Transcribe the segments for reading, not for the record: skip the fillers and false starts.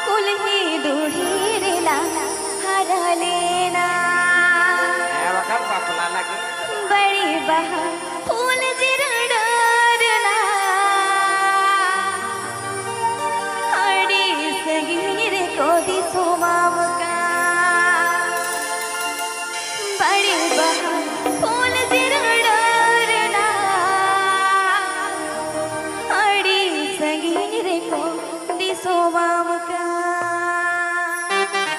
कुल ही दूही रेला हरा लेना बड़ी बहा फूल जिरडरना हड़ी सगीर को दी सोमाम का बड़ी बहा फूल जिरडरना हड़ी सगीर को दी सोमाम का।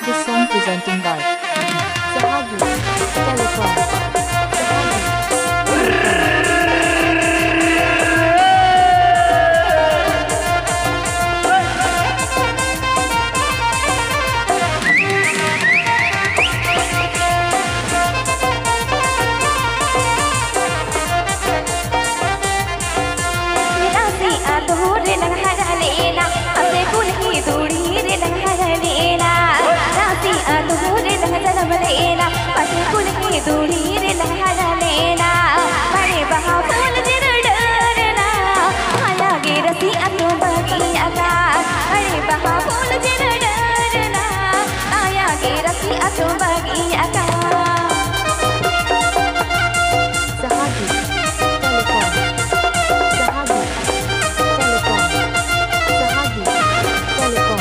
This song presenting by Sahagi Telecom. दूरी रे लहरा लेना बड़े बहा फूल जिरडरना हालागे रसी अतो बगी आकाश बड़े बहा फूल जिरडरना आयागे रसी अतो बगी आकाश। Sahagi Telecom. Sahagi Telecom. Sahagi Telecom.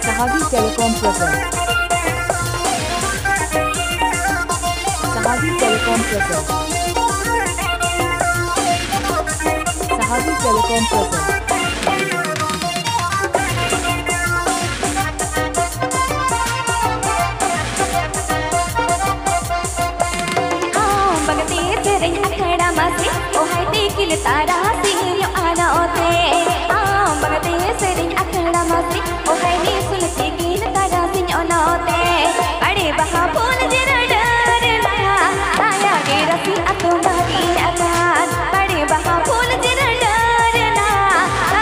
Sahagi Telecom presents. Sahagi Telecom presents. Sahagi Telecom presents. Tara Singh आना ओते बगते सरिंग अखड़ा मस्ती ओ है नी सुलती कीन तारा सिंह आना ओते बड़े बहा फूल जिरडरना आया गे रसी अतो बगी आकाश बड़े बहा फूल जिरडरना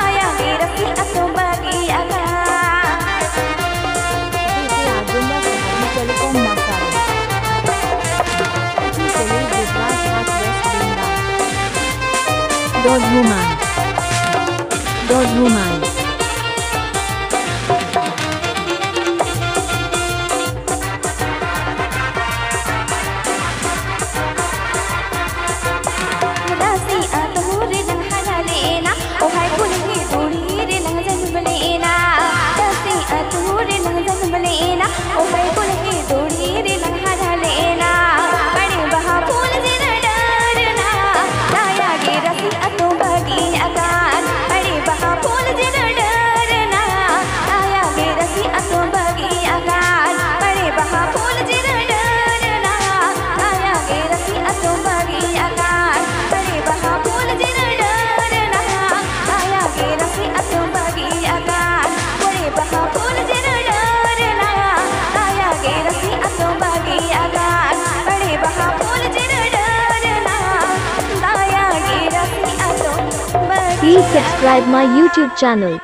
आया गे रसी अतो बगी आकाश। Telecom Masala. Dog Woman. Dog Woman. दासी अधूरे लंग हरा लेना ओ हाय कुली दूरी रे लंग जन्म लेना दासी अधूरे लंग जन्म लेना ओ हाय कुली दूरी रे लंग हरा लेना बड़े बहा फूल जिरडरना आया गे रसी अतो बगी आकाश बड़े बहा फूल जिरडरना Please subscribe my YouTube channel.